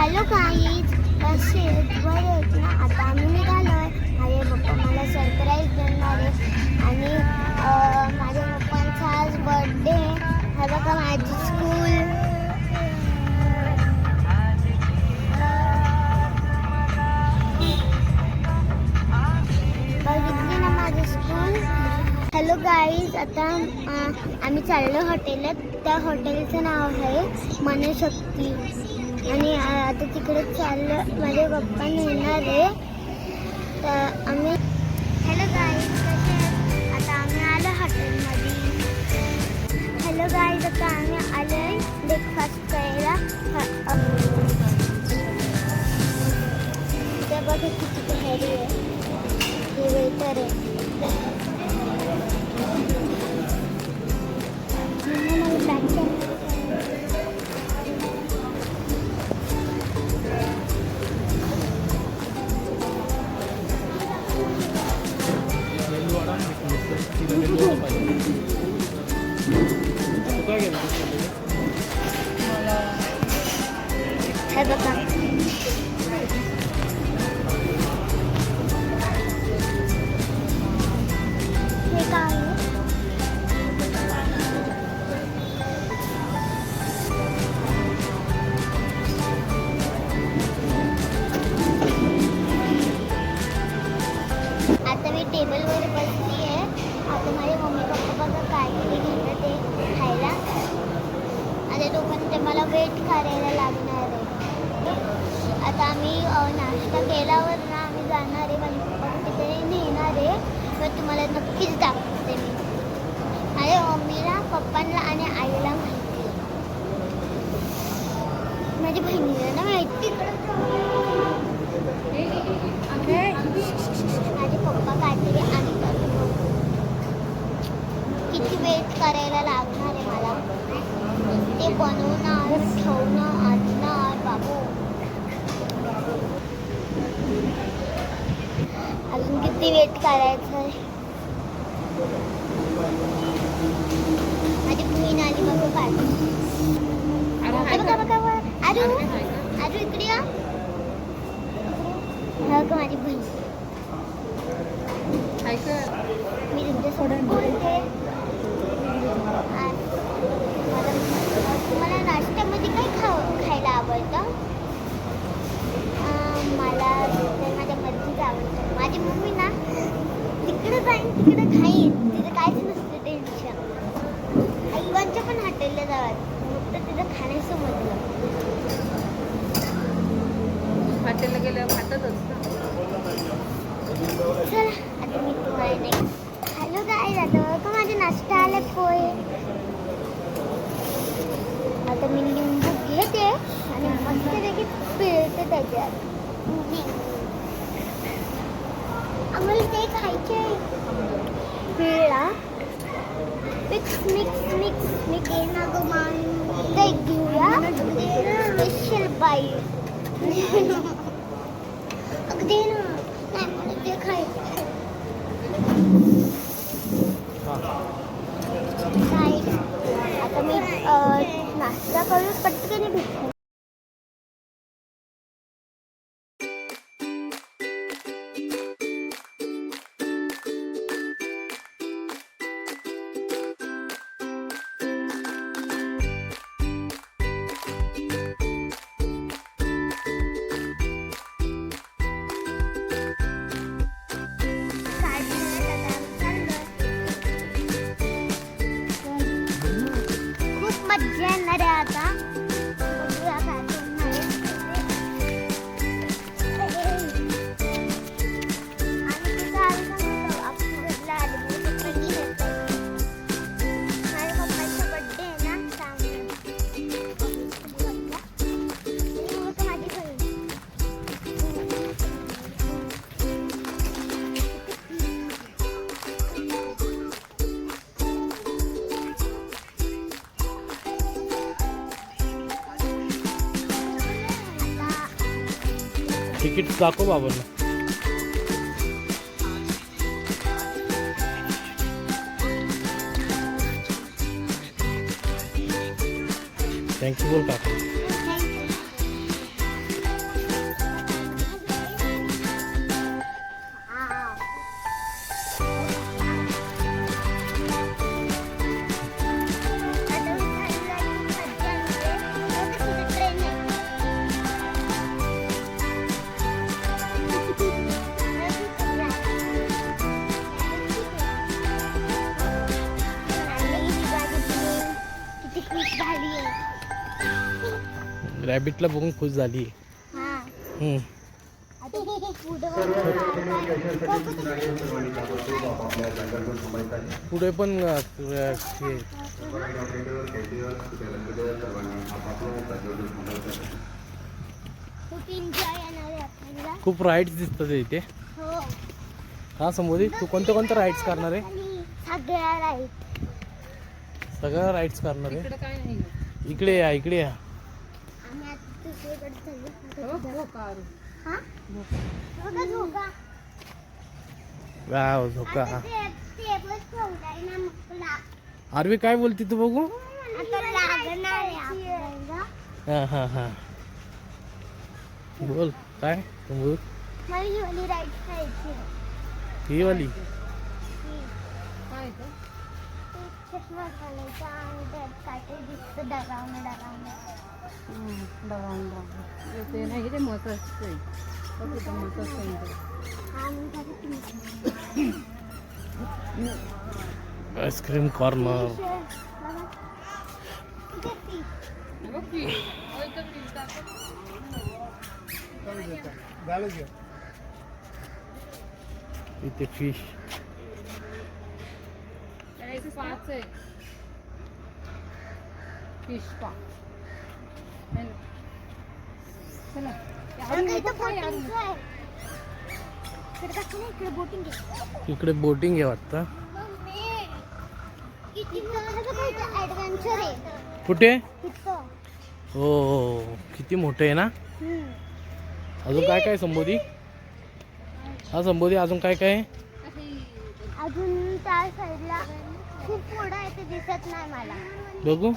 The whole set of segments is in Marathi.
हॅलो गाईज, कसे बरे आहेत ना. आता आम्ही निघालोय. माझे पप्पा मला सरप्राईज देणार आहे आणि माझ्या पप्पांचा आज बर्थडे. हा बघा माझी स्कूल. बघितली ना माझी स्कूल. हॅलो गाईज, आता आम्ही चाललो हॉटेलात. त्या हॉटेलचं नाव आहे मनशक्ती आणि आता तिकडे चाललं. माझे पप्पा येणार आहे तर आम्ही. हॅलो गाईज, कसे आता आम्ही आलो हॉटेलमध्ये. हॅलो गाईज, आता आम्ही आलो आहे ब्रेकफास्ट करायला. ते बघा किती भारी आहे. हे वेटर आहे. हे बघा हे काय आता मी टेबलवर बसली आहे. आता माझे मम्मी पप्पा बघा काहीतरी घेतात ते खायला. आता तोपर्यंत मला वेट करायला लागणार आहे. आता आम्ही नाश्ता केल्यावर ना आम्ही जाणार आहे. माझे पप्पा कुठेतरी नेणार आहे तर तुम्हाला नक्कीच दाखवते मी. माझ्या मम्मीला, पप्पांना आणि आईला माहिती आहे. माझी बहिणीला ना माहिती. माझे पप्पा काहीतरी आणतात. किती वेट करायला लागणार आहे मला. ते बनवणार, ठेवणं, आणणार. बाबू अजून किती वेट करायचं आहे. माझी बहीण आली बघा. काय बघा बघा आरू आरू इकडे या. का माझी बहीण. मी तुमच्या सोडून बोलते. तुम्हाला नाश्त्यामध्ये काय खायला आवडतं? मला माझ्या मर्जीचं आवडतं. माझी मम्मी ना तिकडं जाईन तिकडं खाईन. तिथं काहीच नसतं टेन्शन. आईबांच्या पण हॉटेलला जावं फक्त तिथं खाण्याचं म्हटलं. हॉटेलला गेल्यावर खातच असतं. चला आता मी तुम्हाला नाही. हॅलो काय जातं का माझे नाश्ता आले पोहे. आता मी लिंबू घेते आणि मस्तपैकी पिळते त्याच्यात. आम्हाला ते खायचे. पिळा मिक्स मिक्स मिक्स मिक्स ना गो मान ते घेऊया. स्पेशल बाई अगदी ना. नाही मला ते खायचं. आता मी नाश्ता करून पटकन भेटते. मज्जा येणार आहे आता. बघूया काय करणार आहे. आणि तिथं आलं सांगतो आपण घरला आले. माझ्या पप्पांचा बड्डे आहे ना त्यामुळे माझी बहीण. तिकीट दाखव बाबांना. थँक्यू बोल काका. रॅबिटला बघून खुश झाली. हा हम्म. आता पुढं पुढे पण खूप एन्जॉय येणार आहे आपल्याला. खूप राईड्स दिसतात इथे. हो हा संबोधित तू कोणत्या राईड्स करणार आहे? आणि सगळ्या राईट. सगळ्या राईड्स करणार आहे. इकडे काय नाही इकडे या, इकडे या. आम्ही आता दुसरीकडे चाललो. धोका आरू. हा बघा झोका. वाव झोका. आता टेबल ठेवलाय ना मग आरवी काय बोलती तू बघू? आता लागणार आहे आपल्याला. हा हा हा बोल काय संबोधित? मला ही वाली राईड खायची आहे. ही वाली काय ते? चष्मा घालायचा आणि त्यात काहीतरी दिसतं डरावणं. ते नाही ते महत्वाचं आहे. आणि आईस्क्रीम कॉर्नर. इथे फिश. पाच आहे फिश पा. चला इकडे बोटिंग आहे. इकडे बोटिंग आहे वाटतं. ऍडव्हेंचर आहे कुठे? तिथं. हो किती मोठे आहे ना. अजून काय काय संबोधी? हा संबोधी अजून काय काय? अजून त्या साईडला खूप पुढं आहे ते दिसत नाही मला. बघू.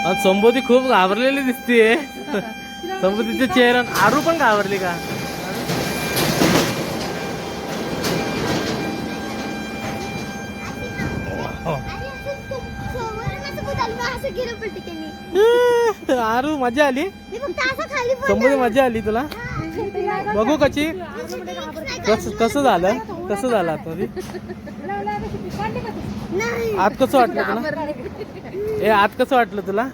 आज संबोधी खूप घाबरलेली दिसतीये. संबोधीचा चेहरा. आरू पण घाबरली का? आरू मजा आली. संबोधी मजा आली तुला? बघू कशी कसं झालं आतमध्ये? आत कसं वाटलं तुला? आत कसं वाटलं तुला?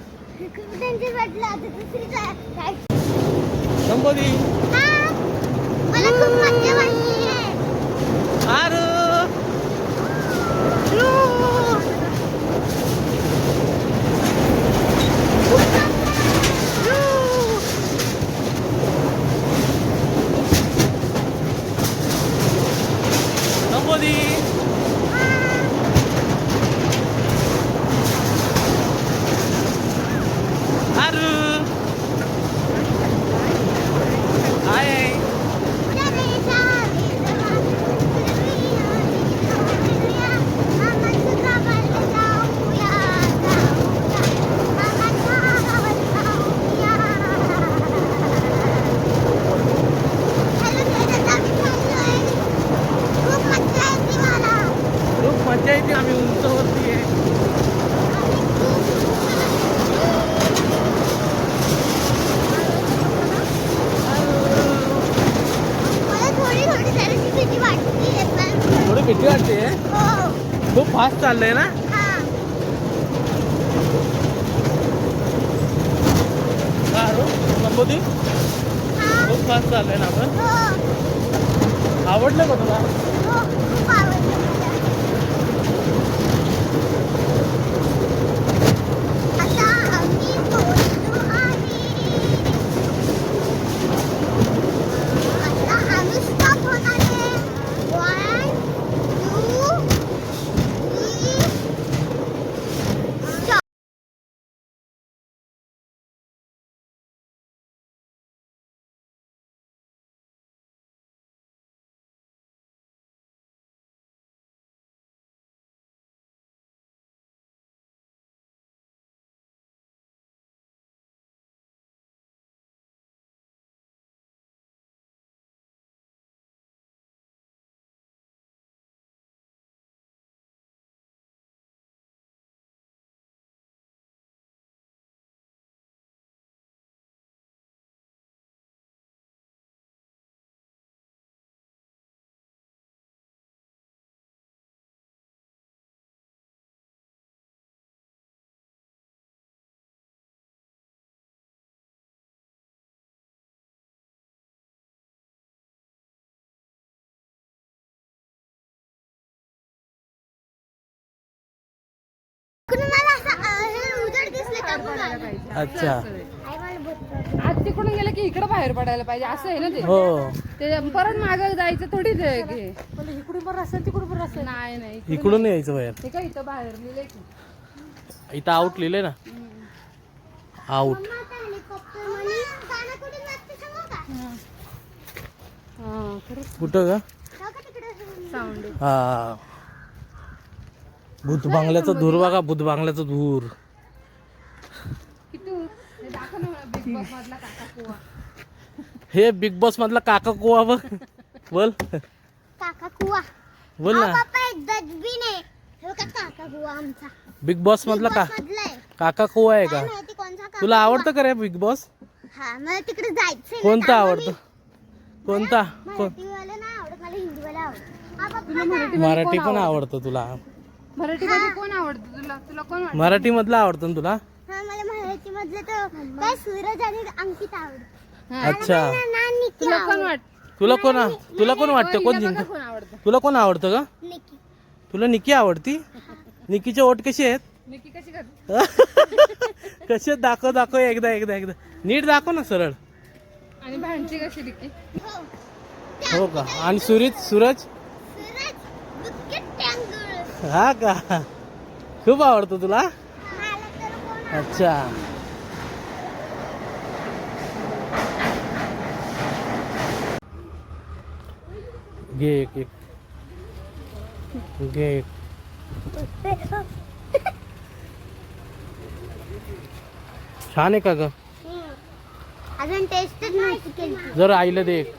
संबोधी मला खूप मजा वाटली. आरू मजा येते. आम्ही उंचवरती आहे. मला थोडी थोडी जराशी भीती वाटते पण थोडी भीती वाटते. हो खूप फास्ट चाललंय ना. हा का रो संबोधी हा खूप फास्ट चाललंय ना आपण. हो आवडलं का तुला? हो खूप आवडलं मला. आता आम्ही पोहोचलो आहे. आता आम्ही स्टॉप होणार आहे. 1 2 3 स्टॉप. कुणाला असं हे उजेड दिसले का बघा. अच्छा. आई मला भूत आज तिकडून गेलं की इकडं बाहेर पडायला पाहिजे असं आहे ना ते. हो ते परत मागं जायचं थोडीच आहे की इकडून पण रस्ता तिकडून पण रस्ता नाही नाही इकडून यायचं बाहेर. हे काय इथं बाहेर लिहिलंय की इथं आउट लिहिलंय ना. आउट. मम्मा आता हेलिकॉप्टर मध्ये गाणं कुठे वाजते सांगू का? हा खरंच कुठं का? जाऊ का तिकडे? साऊंड हा भूत बांगल्याचा धूर बघा. भूत बांगल्याचा धूर. किती हे दाखव ना मला बिग बॉस मधला काका कुवा. हे बिग बॉस मधला काका कुवा बघ. बोल काका कुवा. बोल हा ना. पप्पा एक डस्टबिन आहे. हे बघा काका कुवा आमचा. बिग बॉस मधला का मधलाय. काका कुवा आहे काय का? माहिती कोणचा काका तुला कुवा. आवडतं का रे बिग बॉस? हा मला तिकडे जायचंय ना, कोणता त्यामुळे आवडतो? कोणता? मी कोण? मराठीवाला नाही आवडत मला हिंदीवाला आवडत. हा तुला पप्पा मराठी मराठी पण आवडतं तुला. मराठीमध्ये कोण आवडतं तुला तुला कोण वाटतं? मराठी मधला आवडतं ना तुला? हा मला मराठी मधलं तर काय सूरज आणि अंकिता आवडत. हा. अच्छा. ना निकी तुला कोण वाटतं? तुला कोण वाटतं? कोण हिला जिंक? बघा कोण आवडतं? तुला कोण आवडतं का? निकी. तुला निकी आवडती? निकीचे ओठ कसे आहेत? निकी कशी करते? कसे दाखव दाखव एकदा एकदा एकदा नीट दाखव ना सरळ. आणि भांडची कशी निकी? हो. हो का? आणि सूरज सूरज बुक्केट टँगल. हा का? खूप आवडतो तुला? मला तर कोण अच्छा. घे एक एक घे एक. छान आहे का ग? अजून टेस्टच नाही केली. जर आईला दे एक.